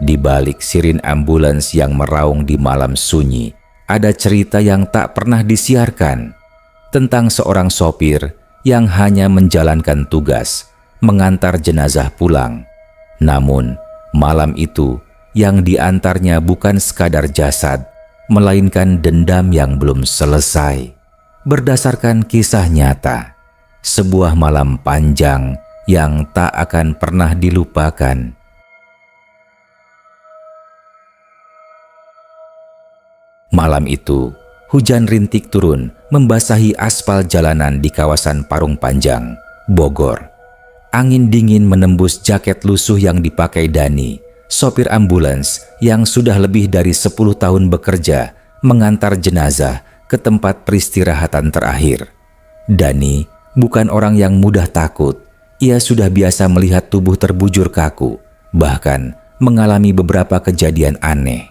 Di balik sirin ambulans yang meraung di malam sunyi, ada cerita yang tak pernah disiarkan tentang seorang sopir yang hanya menjalankan tugas mengantar jenazah pulang. Namun, malam itu yang diantarnya bukan sekadar jasad, melainkan dendam yang belum selesai. Berdasarkan kisah nyata, sebuah malam panjang yang tak akan pernah dilupakan. Malam itu, hujan rintik turun membasahi aspal jalanan di kawasan Parung Panjang, Bogor. Angin dingin menembus jaket lusuh yang dipakai Dani, sopir ambulans yang sudah lebih dari 10 tahun bekerja mengantar jenazah ke tempat peristirahatan terakhir. Dani bukan orang yang mudah takut. Ia sudah biasa melihat tubuh terbujur kaku, bahkan mengalami beberapa kejadian aneh.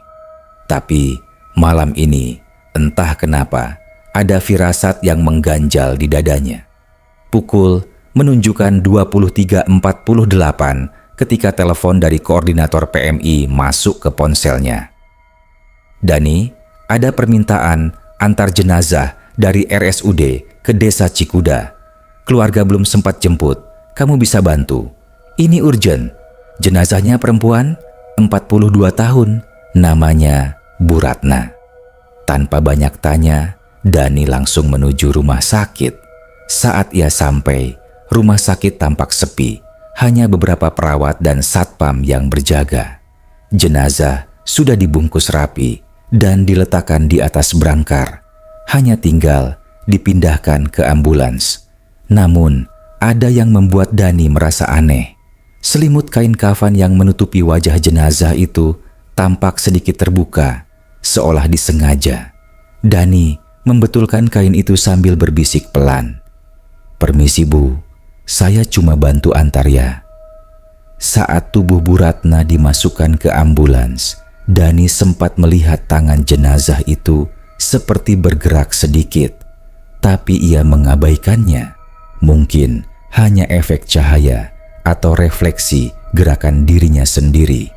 Tapi malam ini, entah kenapa, ada firasat yang mengganjal di dadanya. Pukul menunjukkan 23.48 ketika telepon dari koordinator PMI masuk ke ponselnya. Dani, ada permintaan antar jenazah dari RSUD ke Desa Cikuda. Keluarga belum sempat jemput, kamu bisa bantu. Ini urgent. Jenazahnya perempuan, 42 tahun, namanya Bu Ratna. Tanpa banyak tanya, Dani langsung menuju rumah sakit. Saat ia sampai, rumah sakit tampak sepi, hanya beberapa perawat dan satpam yang berjaga. Jenazah sudah dibungkus rapi dan diletakkan di atas brangkar, hanya tinggal dipindahkan ke ambulans. Namun, ada yang membuat Dani merasa aneh. Selimut kain kafan yang menutupi wajah jenazah itu tampak sedikit terbuka, seolah disengaja. Dani membetulkan kain itu sambil berbisik pelan. "Permisi Bu, saya cuma bantu antar ya." Saat tubuh Bu Ratna dimasukkan ke ambulans, Dani sempat melihat tangan jenazah itu seperti bergerak sedikit, tapi ia mengabaikannya. Mungkin hanya efek cahaya atau refleksi gerakan dirinya sendiri.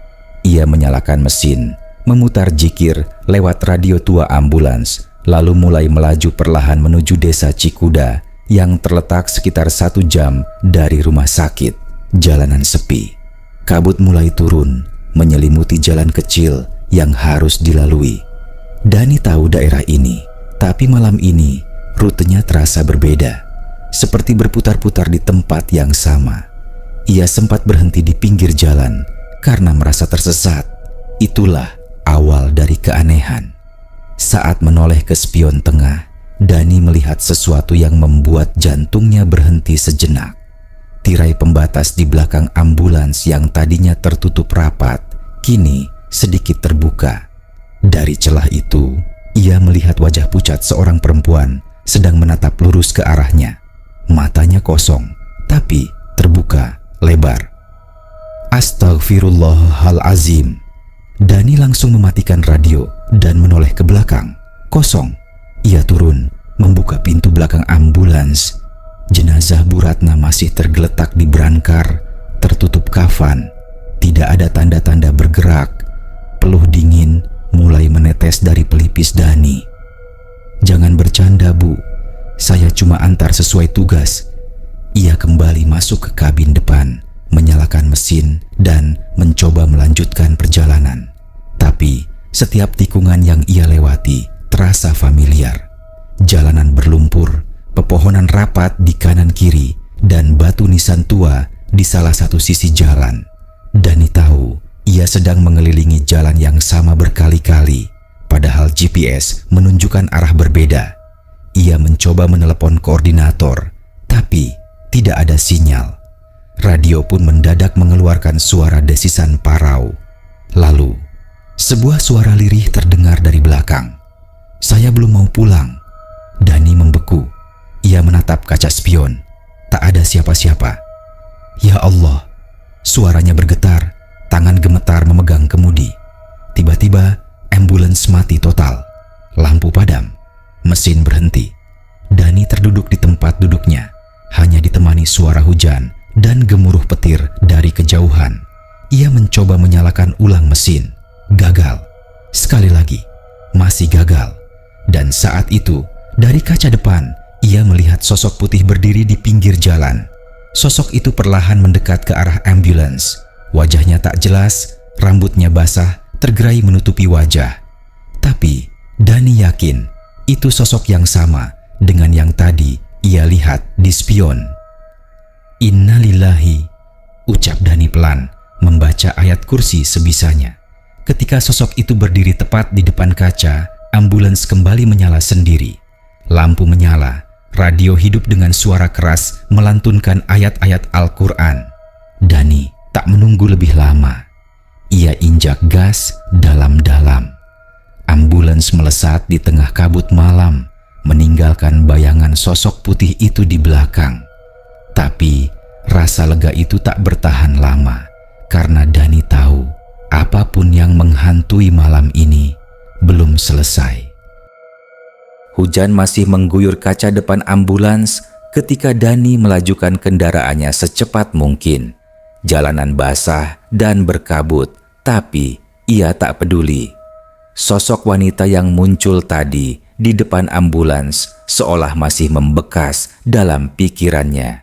Ia menyalakan mesin, memutar jikir lewat radio tua ambulans, lalu mulai melaju perlahan menuju Desa Cikuda yang terletak sekitar 1 jam dari rumah sakit. Jalanan sepi. Kabut mulai turun, menyelimuti jalan kecil yang harus dilalui. Dani tahu daerah ini, tapi malam ini rutenya terasa berbeda, seperti berputar-putar di tempat yang sama. Ia sempat berhenti di pinggir jalan karena merasa tersesat. Itulah awal dari keanehan. Saat menoleh ke spion tengah, Dani melihat sesuatu yang membuat jantungnya berhenti sejenak. Tirai pembatas di belakang ambulans yang tadinya tertutup rapat, kini sedikit terbuka. Dari celah itu, ia melihat wajah pucat seorang perempuan sedang menatap lurus ke arahnya. Matanya kosong, tapi terbuka lebar. Astaghfirullahalazim. Dani langsung mematikan radio dan menoleh ke belakang. Kosong. Ia turun, membuka pintu belakang ambulans. Jenazah Bu Ratna masih tergeletak di brangkar, tertutup kafan. Tidak ada tanda-tanda bergerak. Peluh dingin mulai menetes dari pelipis Dani. "Jangan bercanda Bu, saya cuma antar sesuai tugas." Ia kembali masuk ke kabin depan, menyalakan mesin dan mencoba melanjutkan perjalanan. Tapi setiap tikungan yang ia lewati terasa familiar. Jalanan berlumpur, pepohonan rapat di kanan kiri, dan batu nisan tua di salah satu sisi jalan. Dani tahu ia sedang mengelilingi jalan yang sama berkali-kali, padahal GPS menunjukkan arah berbeda. Ia mencoba menelepon koordinator, tapi tidak ada sinyal. Radio pun mendadak mengeluarkan suara desisan parau. Lalu, sebuah suara lirih terdengar dari belakang. "Saya belum mau pulang." Dani membeku. Ia menatap kaca spion. Tak ada siapa-siapa. "Ya Allah!" Suaranya bergetar, tangan gemetar memegang kemudi. Tiba-tiba, ambulans mati total. Lampu padam, mesin berhenti. Dani terduduk di tempat duduknya, hanya ditemani suara hujan dan gemuruh petir dari kejauhan. Ia mencoba menyalakan ulang mesin. Gagal. Sekali lagi. Masih gagal. Dan saat itu, dari kaca depan, ia melihat sosok putih berdiri di pinggir jalan. Sosok itu perlahan mendekat ke arah ambulans. Wajahnya tak jelas, rambutnya basah, tergerai menutupi wajah. Tapi, Dani yakin itu sosok yang sama dengan yang tadi ia lihat di spion. Innalillahi, ucap Dani pelan, membaca ayat kursi sebisanya. Ketika sosok itu berdiri tepat di depan kaca, ambulans kembali menyala sendiri. Lampu menyala, radio hidup dengan suara keras melantunkan ayat-ayat Al-Quran. Dani tak menunggu lebih lama. Ia injak gas dalam-dalam. Ambulans melesat di tengah kabut malam, meninggalkan bayangan sosok putih itu di belakang. Tapi rasa lega itu tak bertahan lama, karena Dani tahu apapun yang menghantui malam ini belum selesai. Hujan masih mengguyur kaca depan ambulans ketika Dani melajukan kendaraannya secepat mungkin. Jalanan basah dan berkabut, tapi ia tak peduli. Sosok wanita yang muncul tadi di depan ambulans seolah masih membekas dalam pikirannya.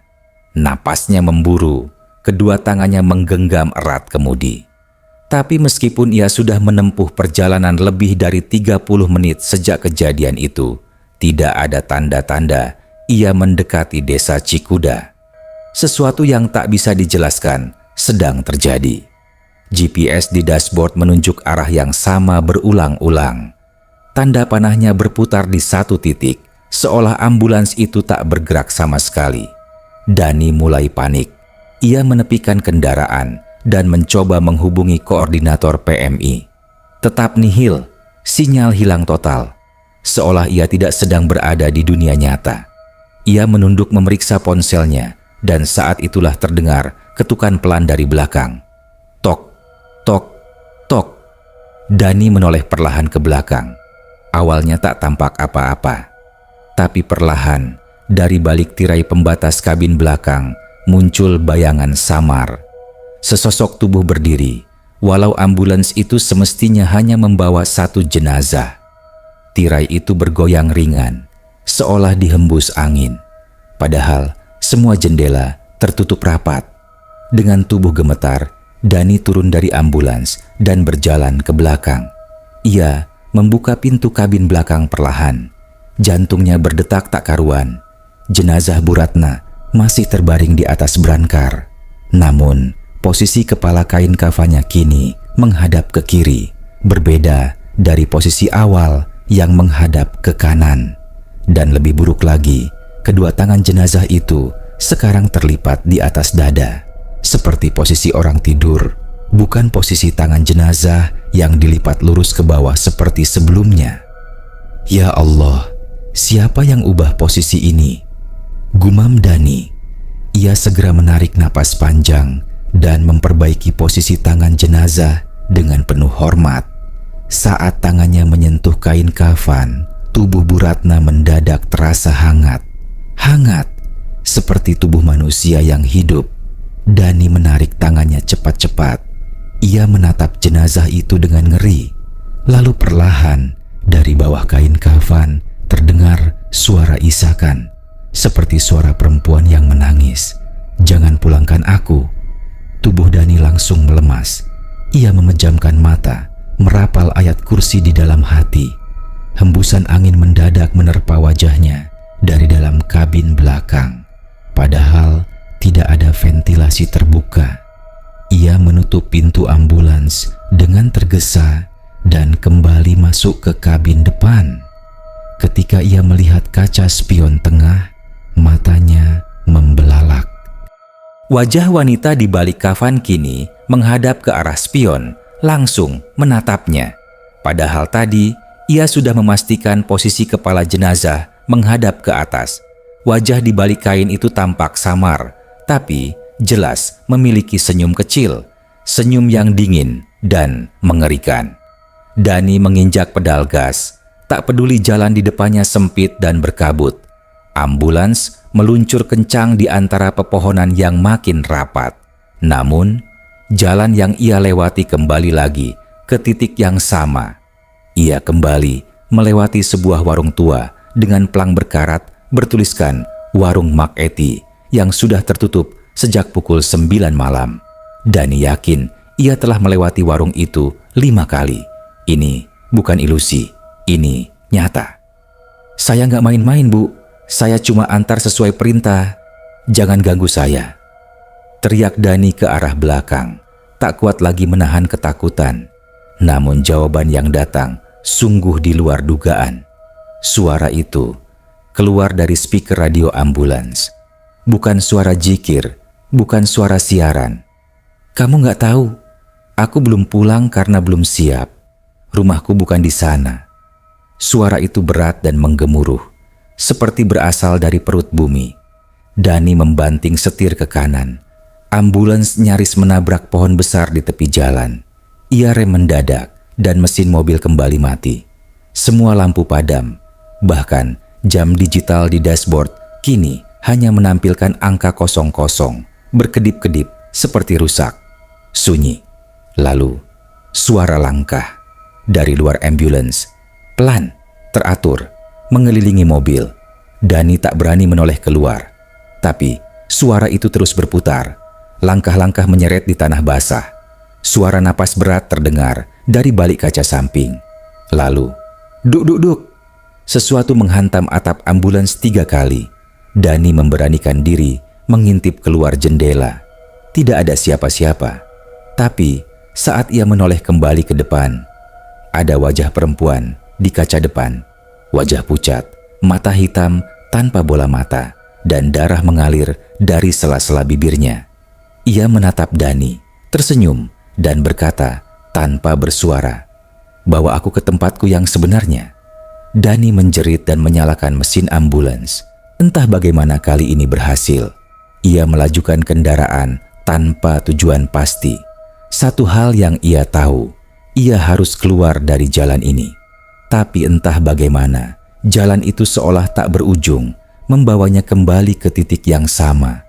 Napasnya memburu, kedua tangannya menggenggam erat kemudi. Tapi meskipun ia sudah menempuh perjalanan lebih dari 30 menit sejak kejadian itu, tidak ada tanda-tanda ia mendekati desa Cikuda. Sesuatu yang tak bisa dijelaskan sedang terjadi. GPS di dashboard menunjuk arah yang sama berulang-ulang. Tanda panahnya berputar di satu titik, seolah ambulans itu tak bergerak sama sekali. Dani mulai panik. Ia menepikan kendaraan dan mencoba menghubungi koordinator PMI. Tetap nihil, sinyal hilang total, seolah ia tidak sedang berada di dunia nyata. Ia menunduk memeriksa ponselnya, dan saat itulah terdengar ketukan pelan dari belakang. Tok, tok, tok. Dani menoleh perlahan ke belakang. Awalnya tak tampak apa-apa, tapi perlahan dari balik tirai pembatas kabin belakang muncul bayangan samar. Sesosok tubuh berdiri, walau ambulans itu semestinya hanya membawa satu jenazah. Tirai itu bergoyang ringan, seolah dihembus angin. Padahal semua jendela tertutup rapat. Dengan tubuh gemetar, Dani turun dari ambulans dan berjalan ke belakang. Ia membuka pintu kabin belakang perlahan. Jantungnya berdetak tak karuan. Jenazah Bu Ratna masih terbaring di atas brankar. Namun, posisi kepala kain kafannya kini menghadap ke kiri, berbeda dari posisi awal yang menghadap ke kanan. Dan lebih buruk lagi, kedua tangan jenazah itu sekarang terlipat di atas dada, seperti posisi orang tidur, bukan posisi tangan jenazah yang dilipat lurus ke bawah seperti sebelumnya. Ya Allah, siapa yang ubah posisi ini? Gumam Dani. Ia segera menarik napas panjang dan memperbaiki posisi tangan jenazah dengan penuh hormat. Saat tangannya menyentuh kain kafan, tubuh Bu Ratna mendadak terasa hangat. Hangat, seperti tubuh manusia yang hidup. Dani menarik tangannya cepat-cepat. Ia menatap jenazah itu dengan ngeri. Lalu perlahan, dari bawah kain kafan, terdengar suara isakan, seperti suara perempuan yang menangis. Jangan pulangkan aku. Tubuh Dani langsung melemas. Ia memejamkan mata, merapal ayat kursi di dalam hati. Hembusan angin mendadak menerpa wajahnya dari dalam kabin belakang. Padahal tidak ada ventilasi terbuka. Ia menutup pintu ambulans dengan tergesa dan kembali masuk ke kabin depan. Ketika ia melihat kaca spion tengah, matanya membelalak. Wajah wanita di balik kafan kini menghadap ke arah spion, langsung menatapnya. Padahal tadi ia sudah memastikan posisi kepala jenazah menghadap ke atas. Wajah di balik kain itu tampak samar, tapi jelas memiliki senyum kecil, senyum yang dingin dan mengerikan. Dani menginjak pedal gas, tak peduli jalan di depannya sempit dan berkabut. Ambulans meluncur kencang di antara pepohonan yang makin rapat. Namun, jalan yang ia lewati kembali lagi ke titik yang sama. Ia kembali melewati sebuah warung tua dengan pelang berkarat bertuliskan Warung Mak Eti yang sudah tertutup sejak pukul 9 malam. Dani yakin ia telah melewati warung itu 5 kali. Ini bukan ilusi, ini nyata. "Saya nggak main-main, Bu. Saya cuma antar sesuai perintah. Jangan ganggu saya," teriak Dani ke arah belakang. Tak kuat lagi menahan ketakutan. Namun jawaban yang datang sungguh di luar dugaan. Suara itu keluar dari speaker radio ambulans. Bukan suara jikir, bukan suara siaran. "Kamu nggak tahu, aku belum pulang karena belum siap. Rumahku bukan di sana." Suara itu berat dan menggemuruh, seperti berasal dari perut bumi. Dani membanting setir ke kanan. Ambulans nyaris menabrak pohon besar di tepi jalan. Ia rem mendadak dan mesin mobil kembali mati. Semua lampu padam. Bahkan jam digital di dashboard kini hanya menampilkan angka 00, berkedip-kedip seperti rusak. Sunyi. Lalu suara langkah dari luar ambulans, pelan, teratur, mengelilingi mobil. Dani tak berani menoleh keluar. Tapi suara itu terus berputar. Langkah-langkah menyeret di tanah basah. Suara napas berat terdengar dari balik kaca samping. Lalu, duk duk duk. Sesuatu menghantam atap ambulans 3 kali. Dani memberanikan diri mengintip keluar jendela. Tidak ada siapa-siapa. Tapi saat ia menoleh kembali ke depan, ada wajah perempuan di kaca depan. Wajah pucat, mata hitam tanpa bola mata, dan darah mengalir dari sela-sela bibirnya. Ia menatap Dani, tersenyum, dan berkata tanpa bersuara, "Bawa aku ke tempatku yang sebenarnya." Dani menjerit dan menyalakan mesin ambulans. Entah bagaimana kali ini berhasil. Ia melajukan kendaraan tanpa tujuan pasti. Satu hal yang ia tahu, ia harus keluar dari jalan ini. Tapi entah bagaimana, jalan itu seolah tak berujung, membawanya kembali ke titik yang sama.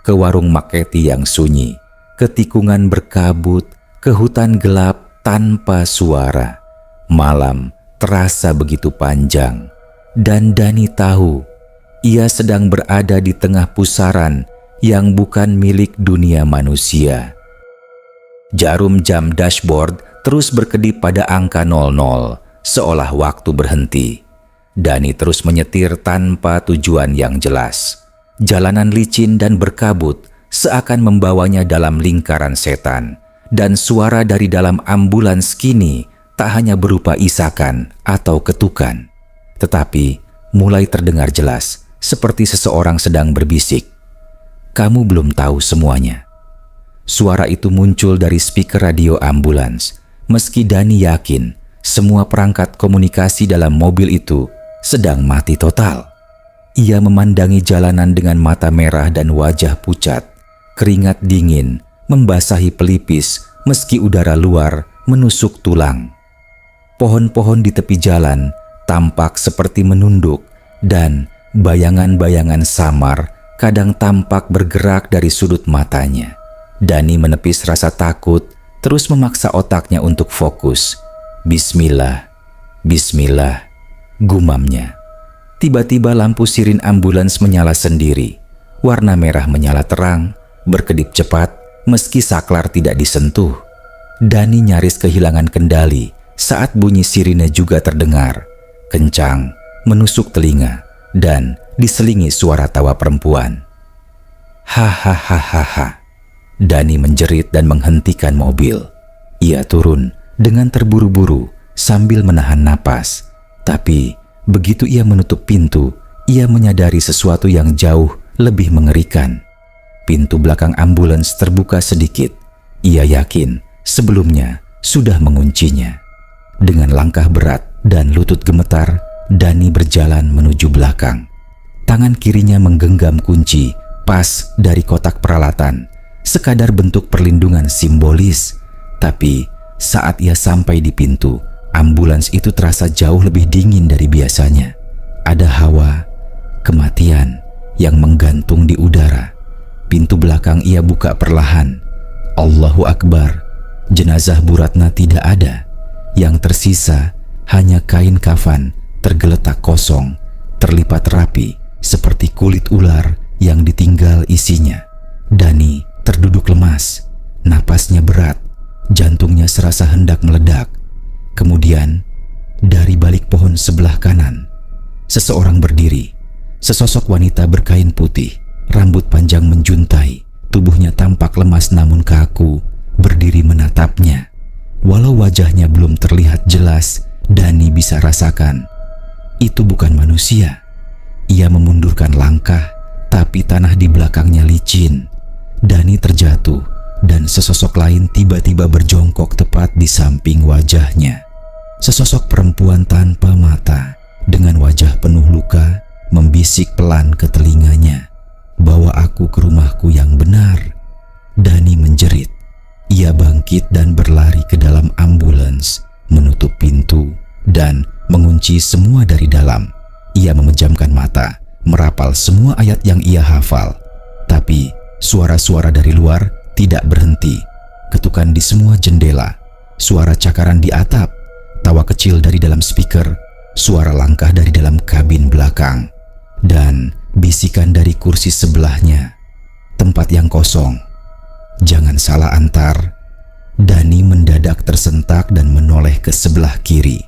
Ke warung Mak Eti yang sunyi, ke tikungan berkabut, ke hutan gelap tanpa suara. Malam terasa begitu panjang, dan Dani tahu ia sedang berada di tengah pusaran yang bukan milik dunia manusia. Jarum jam dashboard terus berkedip pada angka 00, seolah waktu berhenti. Dani terus menyetir tanpa tujuan yang jelas. Jalanan licin dan berkabut seakan membawanya dalam lingkaran setan, dan suara dari dalam ambulans kini tak hanya berupa isakan atau ketukan, tetapi mulai terdengar jelas seperti seseorang sedang berbisik, "Kamu belum tahu semuanya." Suara itu muncul dari speaker radio ambulans, meski Dani yakin semua perangkat komunikasi dalam mobil itu sedang mati total. Ia memandangi jalanan dengan mata merah dan wajah pucat. Keringat dingin membasahi pelipis meski udara luar menusuk tulang. Pohon-pohon di tepi jalan tampak seperti menunduk, dan bayangan-bayangan samar kadang tampak bergerak dari sudut matanya. Dani menepis rasa takut, terus memaksa otaknya untuk fokus. "Bismillah, bismillah," gumamnya. Tiba-tiba lampu sirin ambulans menyala sendiri. Warna merah menyala terang, berkedip cepat meski saklar tidak disentuh. Dani nyaris kehilangan kendali saat bunyi sirine juga terdengar. Kencang, menusuk telinga, dan diselingi suara tawa perempuan. "Hahaha." Dani menjerit dan menghentikan mobil. Ia turun dengan terburu-buru sambil menahan napas. Tapi begitu ia menutup pintu, ia menyadari sesuatu yang jauh lebih mengerikan. Pintu belakang ambulans terbuka sedikit. Ia yakin sebelumnya sudah menguncinya. Dengan langkah berat dan lutut gemetar, Dani berjalan menuju belakang. Tangan kirinya menggenggam kunci pas dari kotak peralatan, sekadar bentuk perlindungan simbolis. Tapi saat ia sampai di pintu, ambulans itu terasa jauh lebih dingin dari biasanya. Ada hawa kematian yang menggantung di udara. Pintu belakang ia buka perlahan. Allahu Akbar. Jenazah Bu Ratna tidak ada. Yang tersisa hanya kain kafan tergeletak kosong, terlipat rapi seperti kulit ular yang ditinggal isinya. Dani terduduk lemas, napasnya berat, jantungnya serasa hendak meledak. Kemudian, dari balik pohon sebelah kanan, seseorang berdiri. Sesosok wanita berkain putih, rambut panjang menjuntai, tubuhnya tampak lemas namun kaku, berdiri menatapnya. Walau wajahnya belum terlihat jelas, Dani bisa rasakan itu bukan manusia. Ia memundurkan langkah, tapi tanah di belakangnya licin. Dani terjatuh dan sesosok lain tiba-tiba berjongkok tepat di samping wajahnya. Sesosok perempuan tanpa mata dengan wajah penuh luka membisik pelan ke telinganya, "Bawa aku ke rumahku yang benar." Dani menjerit. Ia bangkit dan berlari ke dalam ambulans, menutup pintu dan mengunci semua dari dalam. Ia memejamkan mata, merapal semua ayat yang ia hafal. Tapi suara-suara dari luar tidak berhenti. Ketukan di semua jendela, suara cakaran di atap, tawa kecil dari dalam speaker, suara langkah dari dalam kabin belakang, dan bisikan dari kursi sebelahnya, tempat yang kosong. Jangan salah antar. Dani mendadak tersentak dan menoleh ke sebelah kiri.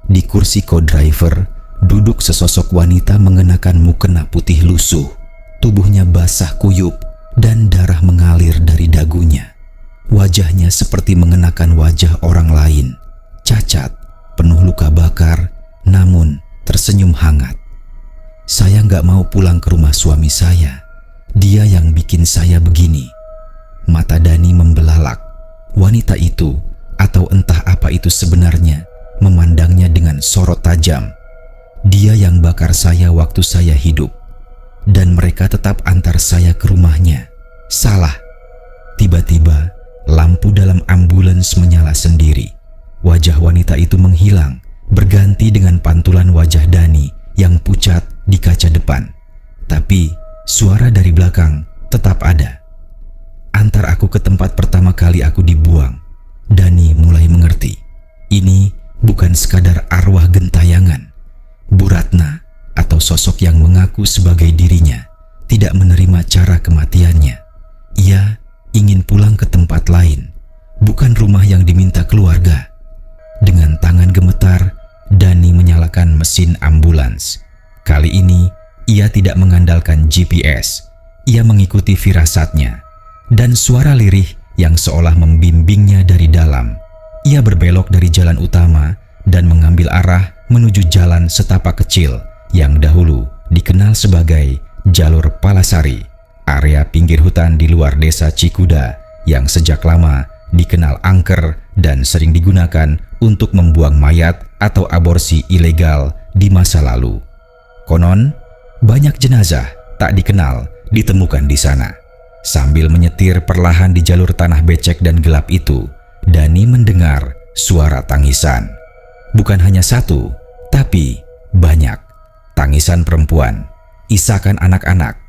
Di kursi co-driver duduk sesosok wanita mengenakan mukena putih lusuh. Tubuhnya basah kuyup dan darah mengalir dari dagunya. Wajahnya seperti mengenakan wajah orang lain, cacat, penuh luka bakar, namun tersenyum hangat. "Saya nggak mau pulang ke rumah suami saya. Dia yang bikin saya begini." Mata Dani membelalak. Wanita itu, atau entah apa itu sebenarnya, memandangnya dengan sorot tajam. "Dia yang bakar saya waktu saya hidup, dan mereka tetap antar saya ke rumahnya. Salah." Tiba-tiba, lampu dalam ambulans menyala sendiri. Wajah wanita itu menghilang, berganti dengan pantulan wajah Dani yang pucat di kaca depan. Tapi, suara dari belakang tetap ada. "Antar aku ke tempat pertama kali aku dibuang." Dani mulai mengerti. Ini bukan sekadar arwah gentayangan. Bu Ratna, atau sosok yang mengaku sebagai dirinya, tidak menerima cara kematiannya. Ia ingin pulang ke tempat lain, bukan rumah yang diminta keluarga. Dengan tangan gemetar, Dani menyalakan mesin ambulans. Kali ini, ia tidak mengandalkan GPS. Ia mengikuti firasatnya. Dan suara lirih yang seolah membimbingnya dari dalam. Ia berbelok dari jalan utama dan mengambil arah menuju jalan setapak kecil yang dahulu dikenal sebagai Jalur Palasari, area pinggir hutan di luar desa Cikuda yang sejak lama dikenal angker dan sering digunakan untuk membuang mayat atau aborsi ilegal di masa lalu. Konon, banyak jenazah tak dikenal ditemukan di sana. Sambil menyetir perlahan di jalur tanah becek dan gelap itu, Dani mendengar suara tangisan. Bukan hanya satu, tapi banyak. Tangisan perempuan, isakan anak-anak,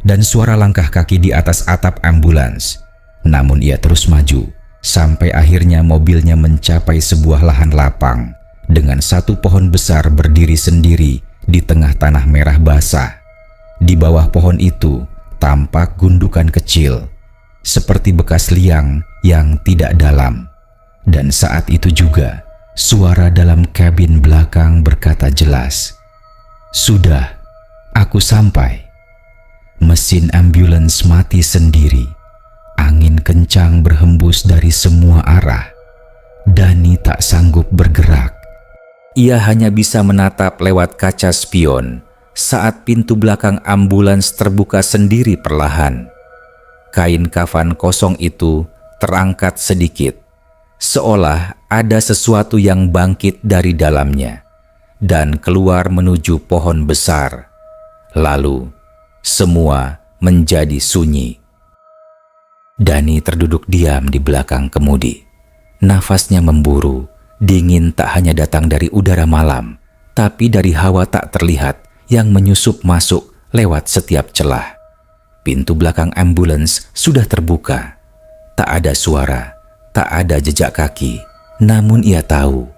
dan suara langkah kaki di atas atap ambulans. Namun ia terus maju, sampai akhirnya mobilnya mencapai sebuah lahan lapang dengan satu pohon besar berdiri sendiri di tengah tanah merah basah. Di bawah pohon itu tampak gundukan kecil, seperti bekas liang yang tidak dalam. Dan saat itu juga, suara dalam kabin belakang berkata jelas, "Sudah, aku sampai." Mesin ambulans mati sendiri. Angin kencang berhembus dari semua arah. Dani tak sanggup bergerak. Ia hanya bisa menatap lewat kaca spion saat pintu belakang ambulans terbuka sendiri perlahan. Kain kafan kosong itu terangkat sedikit, seolah ada sesuatu yang bangkit dari dalamnya dan keluar menuju pohon besar. Lalu, semua menjadi sunyi. Dani terduduk diam di belakang kemudi. Nafasnya memburu, dingin tak hanya datang dari udara malam, tapi dari hawa tak terlihat yang menyusup masuk lewat setiap celah. Pintu belakang ambulans sudah terbuka, Tak ada suara, tak ada jejak kaki. Namun ia tahu,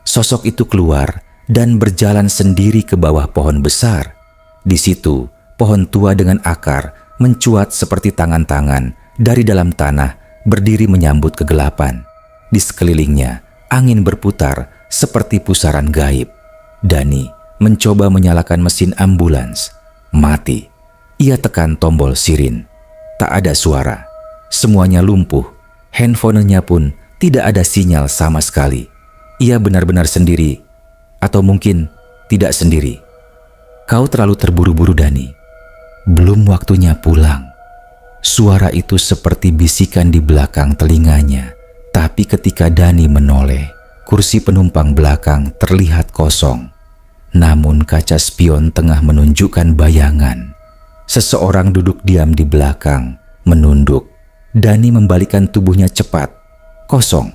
sosok itu keluar dan berjalan sendiri ke bawah pohon besar. Di situ, pohon tua dengan akar mencuat seperti tangan-tangan dari dalam tanah berdiri menyambut kegelapan. Di sekelilingnya, angin berputar seperti pusaran gaib. Dani mencoba menyalakan mesin ambulans. Mati. Ia tekan tombol sirin. Tak ada suara. Semuanya lumpuh. Handphonenya pun tidak ada sinyal sama sekali. Ia benar-benar sendiri. Atau mungkin tidak sendiri. Kau terlalu terburu-buru, Dani. Belum waktunya pulang. Suara itu seperti bisikan di belakang telinganya. Tapi ketika Dani menoleh, kursi penumpang belakang terlihat kosong. Namun kaca spion tengah menunjukkan bayangan. Seseorang duduk diam di belakang, menunduk. Dani membalikkan tubuhnya cepat. Kosong.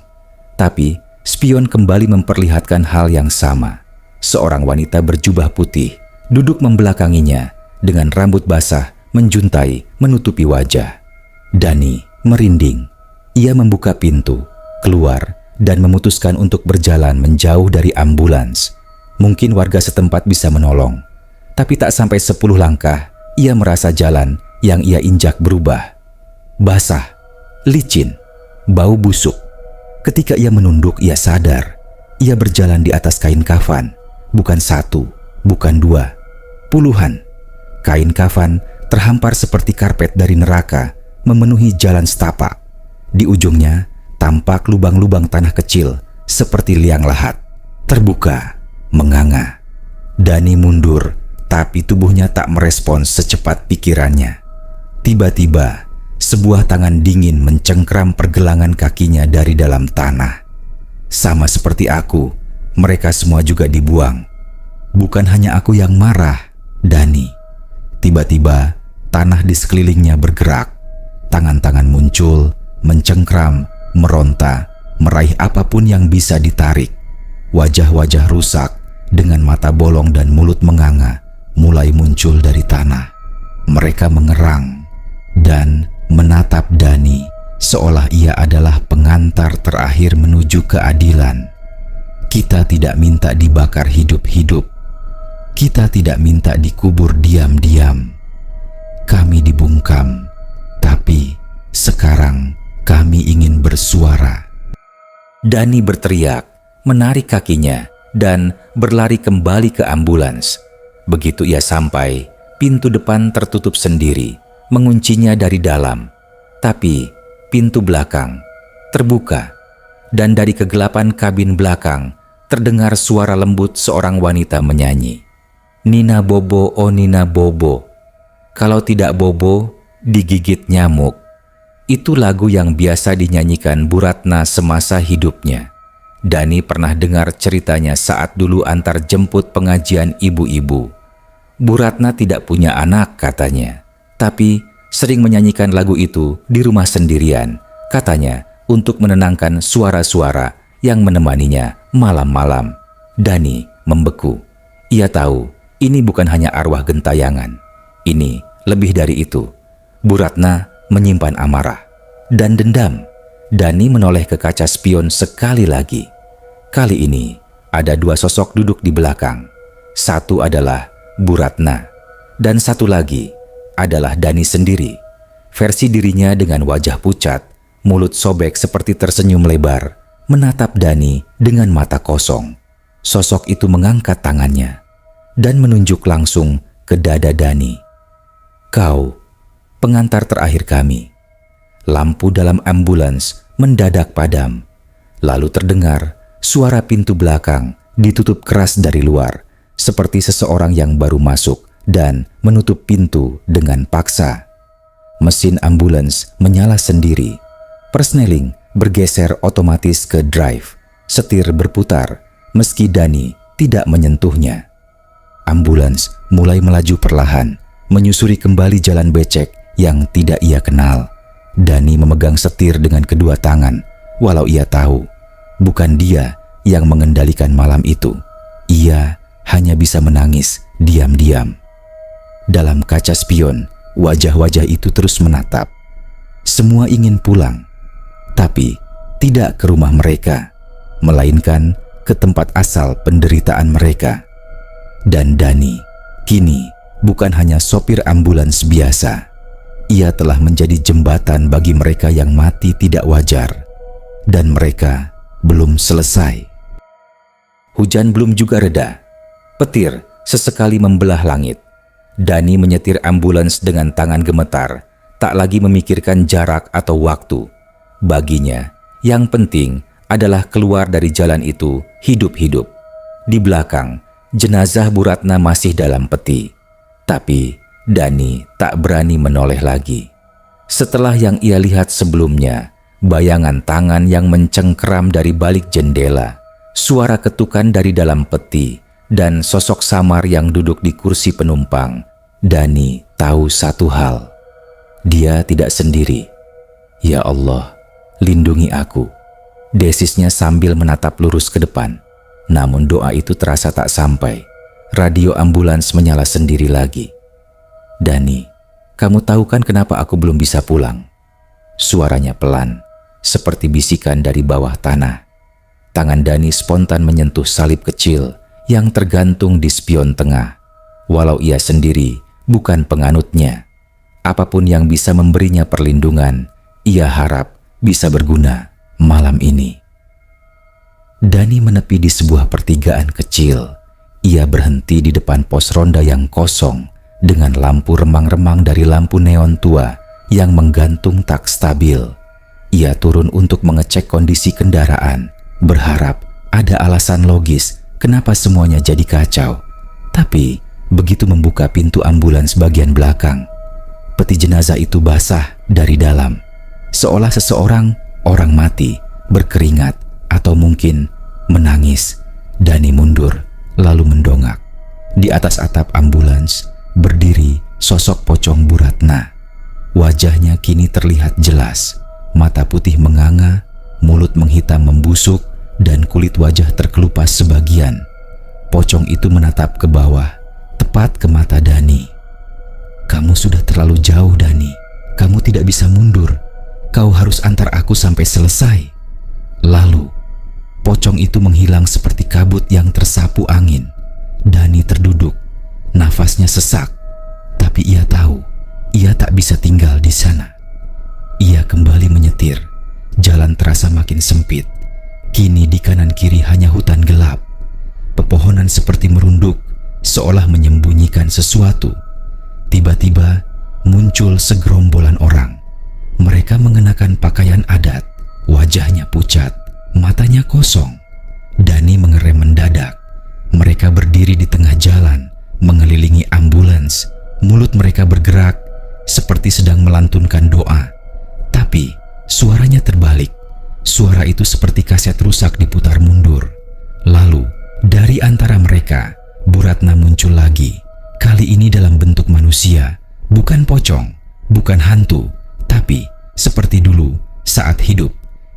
Tapi spion kembali memperlihatkan hal yang sama. Seorang wanita berjubah putih duduk membelakanginya dengan rambut basah menjuntai menutupi wajah. Dani merinding. Ia membuka pintu, keluar, dan memutuskan untuk berjalan menjauh dari ambulans. Mungkin warga setempat bisa menolong. Tapi tak sampai 10 langkah, ia merasa jalan yang ia injak berubah. Basah, licin, bau busuk. Ketika ia menunduk, ia sadar. Ia berjalan di atas kain kafan. Bukan 1, bukan 2, puluhan. Kain kafan terhampar seperti karpet dari neraka, memenuhi jalan setapak. Di ujungnya, tampak lubang-lubang tanah kecil, seperti liang lahat. Terbuka, menganga. Dani mundur, tapi tubuhnya tak merespons secepat pikirannya. Tiba-tiba, sebuah tangan dingin mencengkram pergelangan kakinya dari dalam tanah. Sama seperti aku, mereka semua juga dibuang. Bukan hanya aku yang marah, Dani. Tiba-tiba, tanah di sekelilingnya bergerak. Tangan-tangan muncul, mencengkram, meronta, meraih apapun yang bisa ditarik. Wajah-wajah rusak dengan mata bolong dan mulut menganga mulai muncul dari tanah. Mereka mengerang dan menatap Dani seolah ia adalah pengantar terakhir menuju keadilan. Kita tidak minta dibakar hidup-hidup. Kita tidak minta dikubur diam-diam. Kami dibungkam, tapi sekarang kami ingin bersuara. Dani berteriak, menarik kakinya, dan berlari kembali ke ambulans. Begitu ia sampai, pintu depan tertutup sendiri, menguncinya dari dalam. Tapi pintu belakang terbuka, dan dari kegelapan kabin belakang terdengar suara lembut seorang wanita menyanyi. Nina Bobo, oh Nina Bobo. Kalau tidak bobo, digigit nyamuk. Itu lagu yang biasa dinyanyikan Bu Ratna semasa hidupnya. Dani pernah dengar ceritanya saat dulu antar jemput pengajian ibu-ibu. Bu Ratna tidak punya anak katanya, tapi sering menyanyikan lagu itu di rumah sendirian, katanya untuk menenangkan suara-suara yang menemaninya malam-malam. Dani membeku. Ia tahu ini bukan hanya arwah gentayangan. Ini lebih dari itu. Bu Ratna menyimpan amarah dan dendam. Dani menoleh ke kaca spion sekali lagi. Kali ini ada dua sosok duduk di belakang. Satu adalah Bu Ratna dan satu lagi adalah Dani sendiri. Versi dirinya dengan wajah pucat, mulut sobek seperti tersenyum lebar, menatap Dani dengan mata kosong. Sosok itu mengangkat tangannya dan menunjuk langsung ke dada Dani. Kau, pengantar terakhir kami. Lampu dalam ambulans mendadak padam. Lalu terdengar suara pintu belakang ditutup keras dari luar, seperti seseorang yang baru masuk dan menutup pintu dengan paksa. Mesin ambulans menyala sendiri. Persneling bergeser otomatis ke drive. Setir berputar, meski Dani tidak menyentuhnya. Ambulans mulai melaju perlahan, menyusuri kembali jalan becek yang tidak ia kenal. Dani memegang setir dengan kedua tangan, walau ia tahu bukan dia yang mengendalikan malam itu. Ia hanya bisa menangis diam-diam. Dalam kaca spion, wajah-wajah itu terus menatap. Semua ingin pulang. tapi tidak ke rumah mereka, melainkan ke tempat asal penderitaan mereka. Dan Dani kini bukan hanya sopir ambulans biasa. Ia telah menjadi jembatan bagi mereka yang mati tidak wajar. Dan mereka belum selesai. Hujan belum juga reda. Petir sesekali membelah langit. Dani menyetir ambulans dengan tangan gemetar, tak lagi memikirkan jarak atau waktu. Baginya, yang penting adalah keluar dari jalan itu hidup-hidup. Di belakang, jenazah Bu Ratna masih dalam peti. Tapi Dani tak berani menoleh lagi. Setelah yang ia lihat sebelumnya, bayangan tangan yang mencengkeram dari balik jendela, suara ketukan dari dalam peti, dan sosok samar yang duduk di kursi penumpang, Dani tahu satu hal. Dia tidak sendiri. Ya Allah, lindungi aku, desisnya sambil menatap lurus ke depan. Namun doa itu terasa tak sampai. Radio ambulans menyala sendiri lagi. Dani, kamu tahu kan kenapa aku belum bisa pulang? Suaranya pelan, seperti bisikan dari bawah tanah. Tangan Dani spontan menyentuh salib kecil yang tergantung di spion tengah. Walau ia sendiri bukan penganutnya, apapun yang bisa memberinya perlindungan, ia harap bisa berguna malam ini. Dani menepi di sebuah pertigaan kecil. Ia berhenti di depan pos ronda yang kosong dengan lampu remang-remang dari lampu neon tua yang menggantung tak stabil. Ia turun untuk mengecek kondisi kendaraan, berharap ada alasan logis kenapa semuanya jadi kacau. Tapi begitu membuka pintu ambulans bagian belakang, peti jenazah itu basah dari dalam, seolah seseorang, orang mati, berkeringat atau mungkin menangis. Dani mundur, lalu mendongak. Di atas atap ambulans berdiri sosok pocong Bu Ratna. Wajahnya kini terlihat jelas, mata putih menganga, mulut menghitam membusuk, dan kulit wajah terkelupas sebagian. Pocong itu menatap ke bawah, tepat ke mata Dani. Kamu sudah terlalu jauh, Dani. Kamu tidak bisa mundur. Kau harus antar aku sampai selesai. Lalu pocong itu menghilang seperti kabut yang tersapu angin. Dani terduduk, nafasnya sesak, tapi ia tahu ia tak bisa tinggal di sana. Ia kembali menyetir. Jalan terasa makin sempit. Kini di kanan kiri hanya hutan gelap. Pepohonan seperti merunduk, seolah menyembunyikan sesuatu. Tiba-tiba muncul segerombolan orang. Mereka mengenakan pakaian adat, wajahnya pucat, matanya kosong. Dani mengerem mendadak. Mereka berdiri di tengah jalan, mengelilingi ambulans. Mulut mereka bergerak seperti sedang melantunkan doa. Tapi suaranya terbalik. Suara itu seperti kaset rusak diputar mundur. Lalu dari antara mereka, Bu Ratna muncul lagi. Kali ini dalam bentuk manusia, bukan pocong, bukan hantu, tapi seperti dulu saat hidup.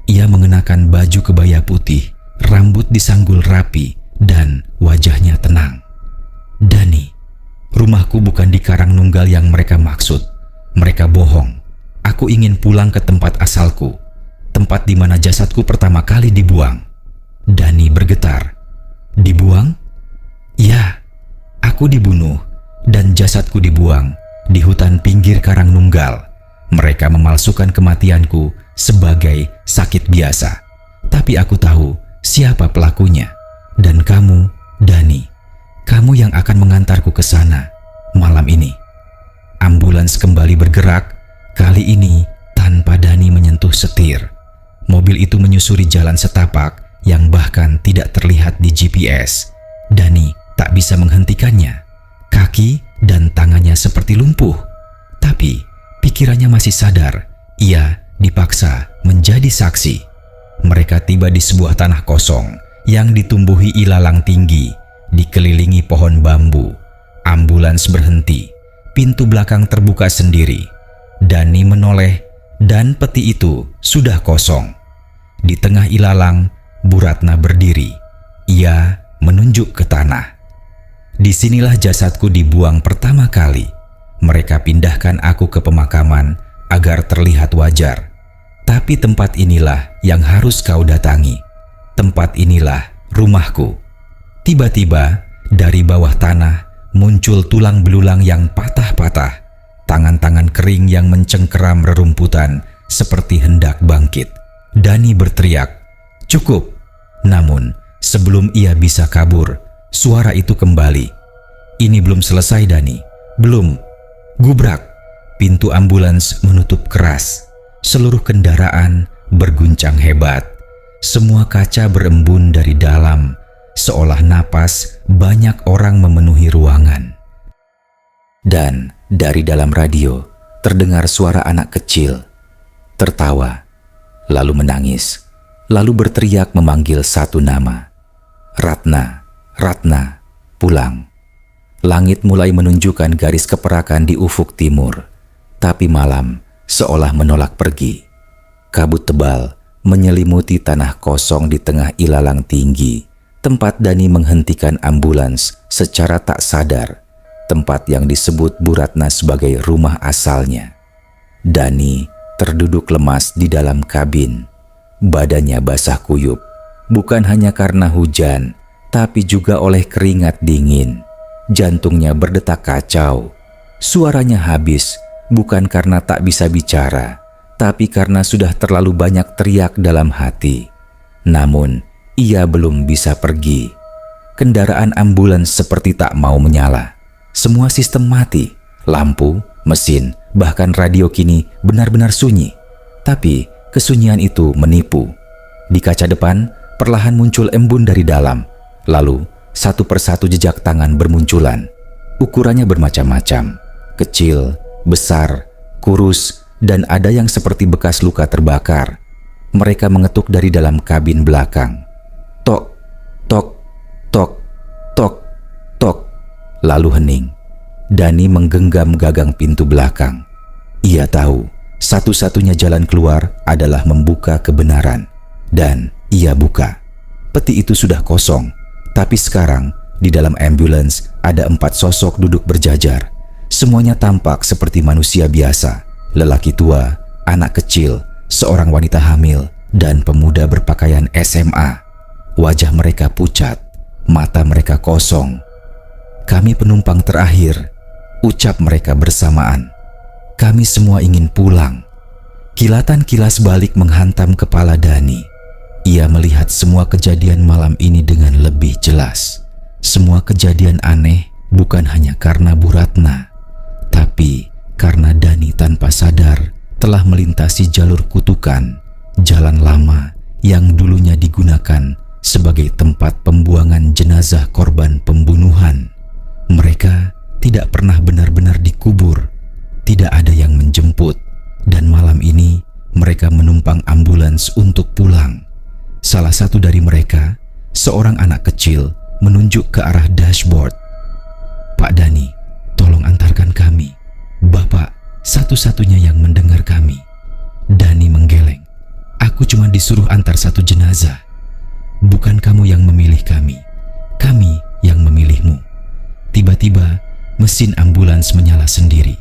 Ia mengenakan baju kebaya putih, rambut disanggul rapi, dan wajahnya tenang. Dani, rumahku bukan di Karangnunggal yang mereka maksud. Mereka bohong. Aku ingin pulang ke tempat asalku, tempat di mana jasadku pertama kali dibuang. Dani bergetar. Dibuang? Ya, aku dibunuh dan jasadku dibuang di hutan pinggir Karangnunggal. Mereka memalsukan kematianku sebagai sakit biasa. Tapi aku tahu siapa pelakunya. Dan kamu, Dani, kamu yang akan mengantarku ke sana malam ini. Ambulans kembali bergerak, kali ini tanpa Dani menyentuh setir. Mobil itu menyusuri jalan setapak yang bahkan tidak terlihat di GPS. Dani tak bisa menghentikannya. Kaki dan tangannya seperti lumpuh. Tapi pikirannya masih sadar. Ia dipaksa menjadi saksi. Mereka tiba di sebuah tanah kosong yang ditumbuhi ilalang tinggi, dikelilingi pohon bambu. Ambulans berhenti. Pintu belakang terbuka sendiri. Dani menoleh dan peti itu sudah kosong. Di tengah ilalang, Bu Ratna berdiri. Ia menunjuk ke tanah. Disinilah jasadku dibuang pertama kali. Mereka pindahkan aku ke pemakaman agar terlihat wajar. Tapi tempat inilah yang harus kau datangi. Tempat inilah rumahku. Tiba-tiba dari bawah tanah muncul tulang belulang yang patah-patah. Tangan-tangan kering yang mencengkeram rerumputan seperti hendak bangkit. Dani berteriak, "Cukup!" Namun sebelum ia bisa kabur, suara itu kembali. "Ini belum selesai, Dani. Belum." Gubrak. Pintu ambulans menutup keras. Seluruh kendaraan berguncang hebat. Semua kaca berembun dari dalam, seolah napas banyak orang memenuhi ruangan. Dan dari dalam radio terdengar suara anak kecil, tertawa, lalu menangis, lalu berteriak memanggil satu nama. "Ratna, Ratna, pulang." Langit mulai menunjukkan garis keperakan di ufuk timur, tapi malam seolah menolak pergi. Kabut tebal menyelimuti tanah kosong di tengah ilalang tinggi, tempat Dani menghentikan ambulans secara tak sadar, tempat yang disebut Bu Ratna sebagai rumah asalnya. Dani terduduk lemas di dalam kabin. Badannya basah kuyup, bukan hanya karena hujan, tapi juga oleh keringat dingin. Jantungnya berdetak kacau. Suaranya habis, bukan karena tak bisa bicara, tapi karena sudah terlalu banyak teriak dalam hati. Namun, ia belum bisa pergi. Kendaraan ambulans seperti tak mau menyala. Semua sistem mati, lampu, mesin, bahkan radio kini benar-benar sunyi. Tapi kesunyian itu menipu. Di kaca depan, perlahan muncul embun dari dalam. Lalu, satu persatu jejak tangan bermunculan. Ukurannya bermacam-macam, kecil, besar, kurus, dan ada yang seperti bekas luka terbakar. Mereka mengetuk dari dalam kabin belakang. Tok, tok, tok, tok, tok. Lalu hening. Dani menggenggam gagang pintu belakang. Ia tahu satu-satunya jalan keluar adalah membuka kebenaran. Dan ia buka. Peti itu sudah kosong. Tapi sekarang, di dalam ambulans ada 4 sosok duduk berjajar. Semuanya tampak seperti manusia biasa. Lelaki tua, anak kecil, seorang wanita hamil, dan pemuda berpakaian SMA. Wajah mereka pucat, mata mereka kosong. "Kami penumpang terakhir," ucap mereka bersamaan. "Kami semua ingin pulang." Kilatan kilas balik menghantam kepala Dani. Ia melihat semua kejadian malam ini dengan lebih jelas. Semua kejadian aneh bukan hanya karena Bu Ratna, tapi karena Dani tanpa sadar telah melintasi jalur kutukan, jalan lama yang dulunya digunakan sebagai tempat pembuangan jenazah korban pembunuhan. Mereka tidak pernah benar-benar dikubur, tidak ada yang menjemput, dan malam ini mereka menumpang ambulans untuk pulang. Salah satu dari mereka, seorang anak kecil, menunjuk ke arah dashboard. "Pak Dani, tolong antarkan kami. Bapak satu-satunya yang mendengar kami." Dani menggeleng. "Aku cuma disuruh antar satu jenazah. Bukan kamu yang memilih kami yang memilihmu." Tiba-tiba, mesin ambulans menyala sendiri.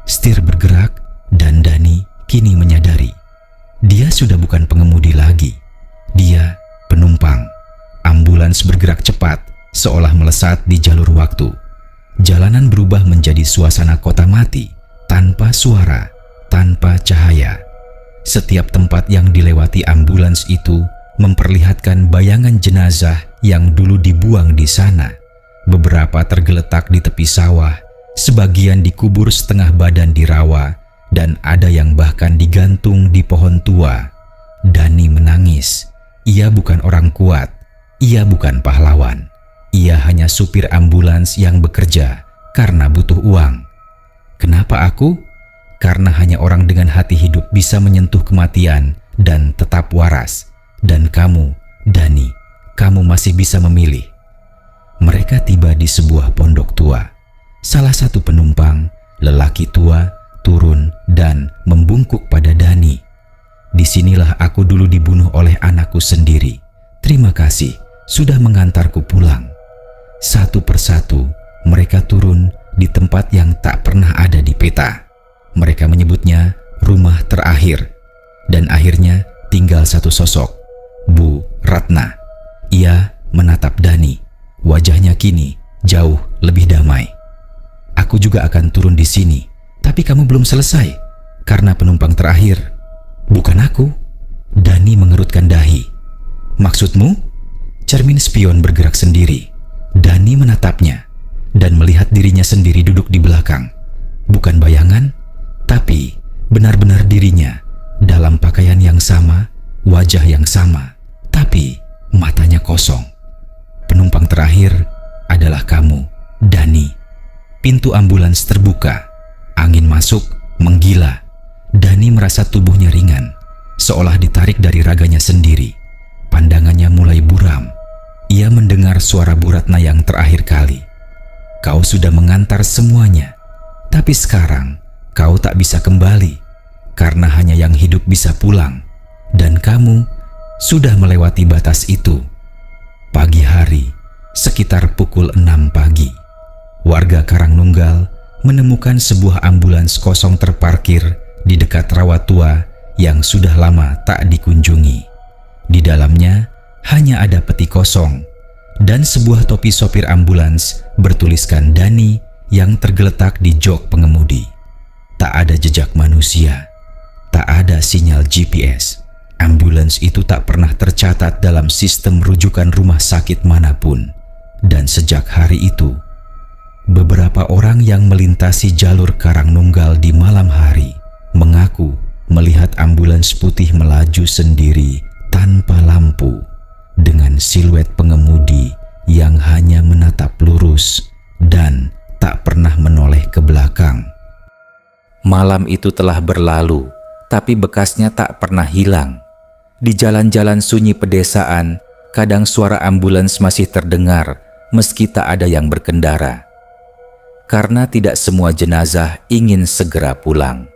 Setir bergerak dan Dani kini menyadari. Dia sudah bukan pengemudi lagi. Dia penumpang. Ambulans bergerak cepat, seolah melesat di jalur waktu. Jalanan berubah menjadi suasana kota mati, tanpa suara, tanpa cahaya. Setiap tempat yang dilewati ambulans itu memperlihatkan bayangan jenazah yang dulu dibuang di sana. Beberapa tergeletak di tepi sawah, sebagian dikubur setengah badan di rawa, dan ada yang bahkan digantung di pohon tua. Dani menangis. Ia bukan orang kuat, ia bukan pahlawan. Ia hanya supir ambulans yang bekerja karena butuh uang. Kenapa aku? Karena hanya orang dengan hati hidup bisa menyentuh kematian dan tetap waras. Dan kamu, Dani, kamu masih bisa memilih. Mereka tiba di sebuah pondok tua. Salah satu penumpang, lelaki tua, turun dan membungkuk pada Dani. "Disinilah aku dulu dibunuh oleh anakku sendiri. Terima kasih sudah mengantarku pulang." Satu persatu mereka turun di tempat yang tak pernah ada di peta. Mereka menyebutnya rumah terakhir. dan akhirnya tinggal satu sosok, Bu Ratna. Ia menatap Dani. Wajahnya kini jauh lebih damai. Aku juga akan turun di sini, tapi kamu belum selesai karena penumpang terakhir bukan aku. Dani mengerutkan dahi. Maksudmu? Cermin spion bergerak sendiri. Dani menatapnya dan melihat dirinya sendiri duduk di belakang. Bukan bayangan, tapi benar-benar dirinya dalam pakaian yang sama, wajah yang sama, tapi matanya kosong. Penumpang terakhir adalah kamu, Dani. Pintu ambulans terbuka, angin masuk, menggila. Dani merasa tubuhnya ringan, seolah ditarik dari raganya sendiri. Pandangannya mulai buram. Ia mendengar suara Bu Ratna yang terakhir kali. Kau sudah mengantar semuanya, tapi sekarang kau tak bisa kembali, karena hanya yang hidup bisa pulang, dan kamu sudah melewati batas itu. Pagi hari, sekitar pukul 6 pagi, warga Karangnunggal menemukan sebuah ambulans kosong terparkir di dekat rawa tua yang sudah lama tak dikunjungi. Di dalamnya hanya ada peti kosong dan sebuah topi sopir ambulans bertuliskan Dani yang tergeletak di jok pengemudi. Tak ada jejak manusia, tak ada sinyal GPS. Ambulans itu tak pernah tercatat dalam sistem rujukan rumah sakit manapun. Dan sejak hari itu, beberapa orang yang melintasi jalur Karangnunggal di malam hari mengaku melihat ambulans putih melaju sendiri tanpa lampu, dengan siluet pengemudi yang hanya menatap lurus dan tak pernah menoleh ke belakang. Malam itu telah berlalu, tapi bekasnya tak pernah hilang. Di jalan-jalan sunyi pedesaan, kadang suara ambulans masih terdengar meski tak ada yang berkendara. Karena tidak semua jenazah ingin segera pulang.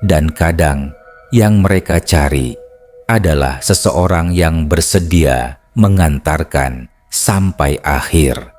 Dan kadang yang mereka cari adalah seseorang yang bersedia mengantarkan sampai akhir.